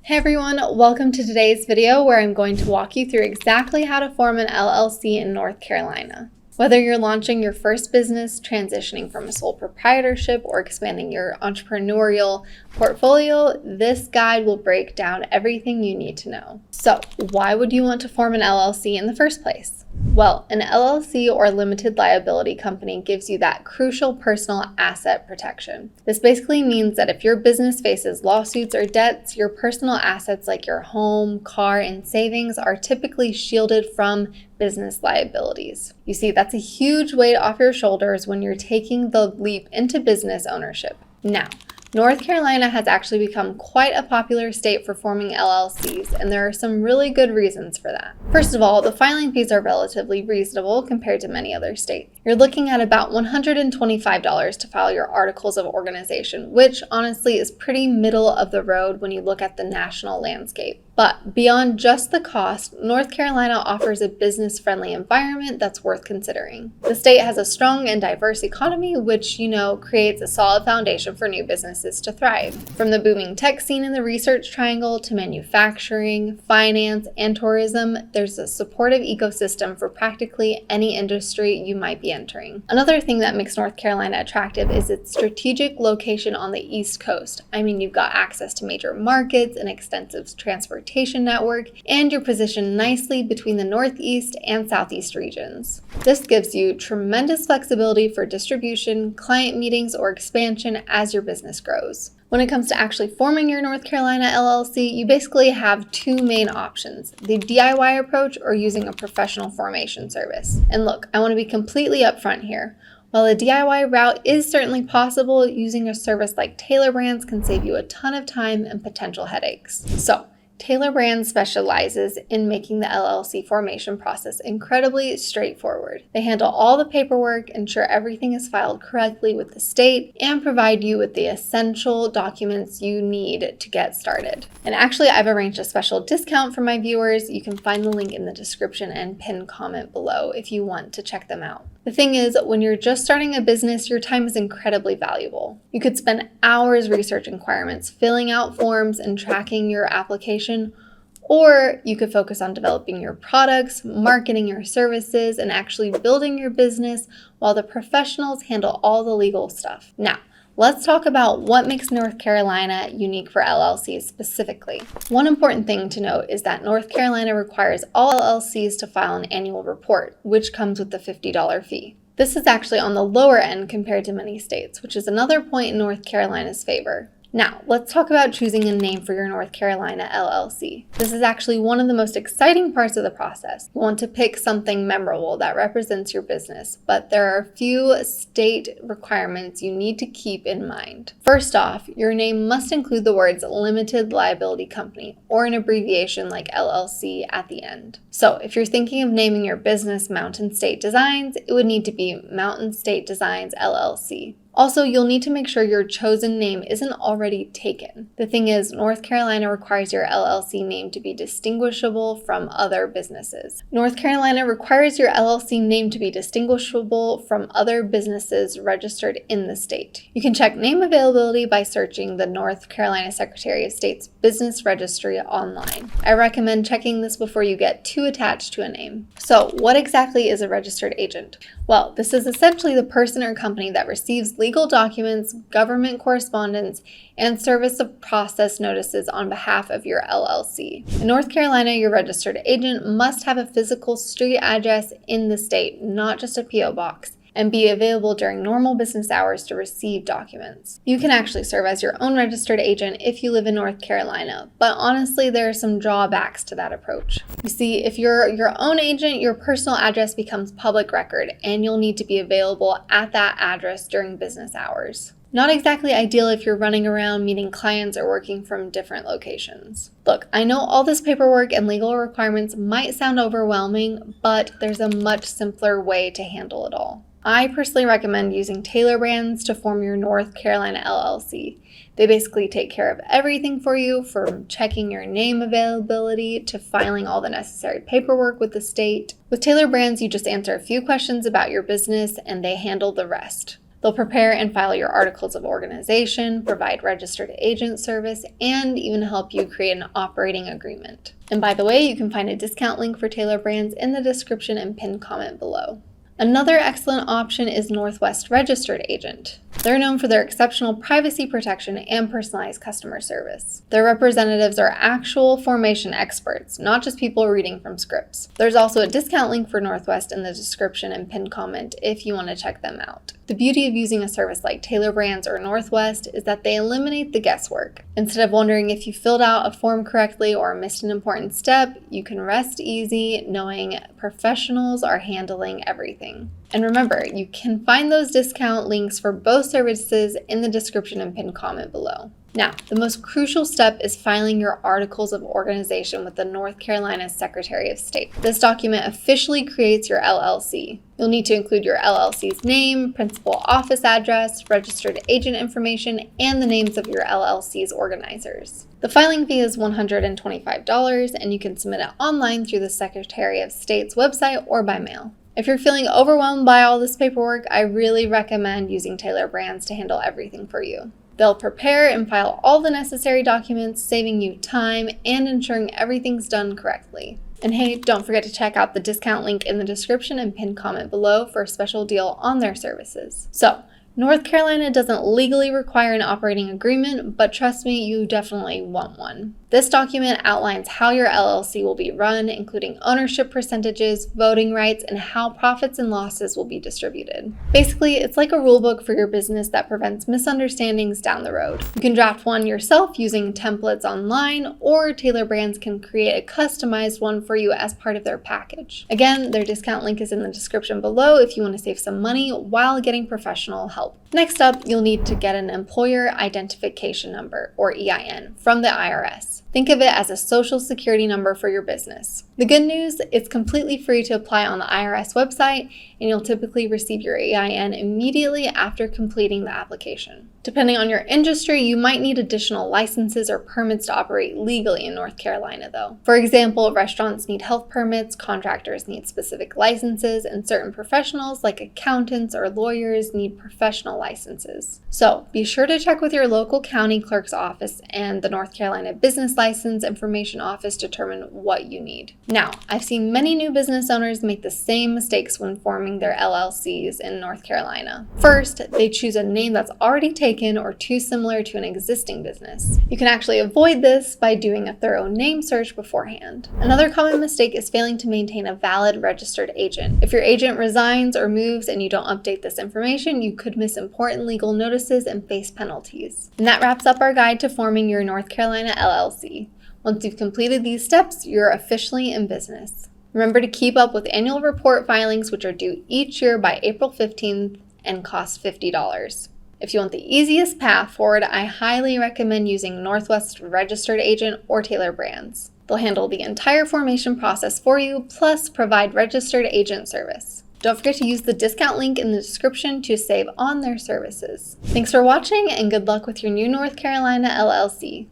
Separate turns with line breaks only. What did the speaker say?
Hey everyone, welcome to today's video where I'm going to walk you through exactly how to form an LLC in North Carolina. Whether you're launching your first business, transitioning from a sole proprietorship, or expanding your entrepreneurial portfolio, this guide will break down everything you need to know. So, why would you want to form an LLC in the first place? Well, an LLC or limited liability company gives you that crucial personal asset protection. This basically means that if your business faces lawsuits or debts, your personal assets like your home, car, and savings are typically shielded from business liabilities. You see, that's a huge weight off your shoulders when you're taking the leap into business ownership. Now, North Carolina has actually become quite a popular state for forming LLCs, and there are some really good reasons for that. First of all, the filing fees are relatively reasonable compared to many other states. You're looking at about $125 to file your articles of organization, which honestly is pretty middle of the road when you look at the national landscape. But beyond just the cost, North Carolina offers a business-friendly environment that's worth considering. The state has a strong and diverse economy, which, creates a solid foundation for new businesses to thrive. From the booming tech scene in the Research Triangle to manufacturing, finance, and tourism, there's a supportive ecosystem for practically any industry you might be entering. Another thing that makes North Carolina attractive is its strategic location on the East Coast. You've got access to major markets, an extensive transportation network, and you're positioned nicely between the Northeast and Southeast regions. This gives you tremendous flexibility for distribution, client meetings, or expansion as your business grows. When it comes to actually forming your North Carolina LLC, you basically have two main options: the DIY approach or using a professional formation service. And look, I want to be completely upfront here. While a DIY route is certainly possible, using a service like Taylor Brands can save you a ton of time and potential headaches. So, Taylor Brands specializes in making the LLC formation process incredibly straightforward. They handle all the paperwork, ensure everything is filed correctly with the state, and provide you with the essential documents you need to get started. And actually, I've arranged a special discount for my viewers. You can find the link in the description and pinned comment below if you want to check them out. The thing is, when you're just starting a business, your time is incredibly valuable. You could spend hours researching requirements, filling out forms, and tracking your application, or you could focus on developing your products, marketing your services, and actually building your business while the professionals handle all the legal stuff. Now, let's talk about what makes North Carolina unique for LLCs specifically. One important thing to note is that North Carolina requires all LLCs to file an annual report, which comes with the $50 fee. This is actually on the lower end compared to many states, which is another point in North Carolina's favor. Now, let's talk about choosing a name for your North Carolina LLC. This is actually one of the most exciting parts of the process. You want to pick something memorable that represents your business, but there are a few state requirements you need to keep in mind. First off, your name must include the words limited liability company or an abbreviation like LLC at the end. So if you're thinking of naming your business Mountain State Designs, it would need to be Mountain State Designs LLC. Also, you'll need to make sure your chosen name isn't already taken. The thing is, North Carolina requires your LLC name to be distinguishable from other businesses. North Carolina requires your LLC name to be distinguishable from other businesses registered in the state. You can check name availability by searching the North Carolina Secretary of State's business registry online. I recommend checking this before you get too attached to a name. So, what exactly is a registered agent? Well, this is essentially the person or company that receives legal documents, government correspondence, and service of process notices on behalf of your LLC. In North Carolina, your registered agent must have a physical street address in the state, not just a P.O. box, and be available during normal business hours to receive documents. You can actually serve as your own registered agent if you live in North Carolina, but honestly, there are some drawbacks to that approach. You see, if you're your own agent, your personal address becomes public record, and you'll need to be available at that address during business hours. Not exactly ideal if you're running around meeting clients or working from different locations. Look, I know all this paperwork and legal requirements might sound overwhelming, but there's a much simpler way to handle it all. I personally recommend using Taylor Brands to form your North Carolina LLC. They basically take care of everything for you, from checking your name availability to filing all the necessary paperwork with the state. With Taylor Brands, you just answer a few questions about your business and they handle the rest. They'll prepare and file your articles of organization, provide registered agent service, and even help you create an operating agreement. And by the way, you can find a discount link for Taylor Brands in the description and pinned comment below. Another excellent option is Northwest Registered Agent. They're known for their exceptional privacy protection and personalized customer service. Their representatives are actual formation experts, not just people reading from scripts. There's also a discount link for Northwest in the description and pinned comment if you want to check them out. The beauty of using a service like Taylor Brands or Northwest is that they eliminate the guesswork. Instead of wondering if you filled out a form correctly or missed an important step, you can rest easy knowing professionals are handling everything. And remember, you can find those discount links for both services in the description and pinned comment below. Now, the most crucial step is filing your articles of organization with the North Carolina Secretary of State. This document officially creates your LLC. You'll need to include your LLC's name, principal office address, registered agent information, and the names of your LLC's organizers. The filing fee is $125, and you can submit it online through the Secretary of State's website or by mail. If you're feeling overwhelmed by all this paperwork, I really recommend using Taylor Brands to handle everything for you. They'll prepare and file all the necessary documents, saving you time and ensuring everything's done correctly. And hey, don't forget to check out the discount link in the description and pinned comment below for a special deal on their services. So, North Carolina doesn't legally require an operating agreement, but trust me, you definitely want one. This document outlines how your LLC will be run, including ownership percentages, voting rights, and how profits and losses will be distributed. Basically, it's like a rule book for your business that prevents misunderstandings down the road. You can draft one yourself using templates online, or Taylor Brands can create a customized one for you as part of their package. Again, their discount link is in the description below if you want to save some money while getting professional help. Next up, you'll need to get an employer identification number, or EIN, from the IRS. Think of it as a social security number for your business. The good news, it's completely free to apply on the IRS website, and you'll typically receive your EIN immediately after completing the application. Depending on your industry, you might need additional licenses or permits to operate legally in North Carolina, though. For example, restaurants need health permits, contractors need specific licenses, and certain professionals like accountants or lawyers need professional licenses. So be sure to check with your local county clerk's office and the North Carolina Business License Information Office to determine what you need. Now, I've seen many new business owners make the same mistakes when forming their LLCs in North Carolina. First, they choose a name that's already taken or too similar to an existing business. You can actually avoid this by doing a thorough name search beforehand. Another common mistake is failing to maintain a valid registered agent. If your agent resigns or moves and you don't update this information, you could miss important legal notices and face penalties. And that wraps up our guide to forming your North Carolina LLC. Once you've completed these steps, you're officially in business. Remember to keep up with annual report filings, which are due each year by April 15th and cost $50. If you want the easiest path forward, I highly recommend using Northwest Registered Agent or Taylor Brands. They'll handle the entire formation process for you, plus provide registered agent service. Don't forget to use the discount link in the description to save on their services. Thanks for watching, and good luck with your new North Carolina LLC.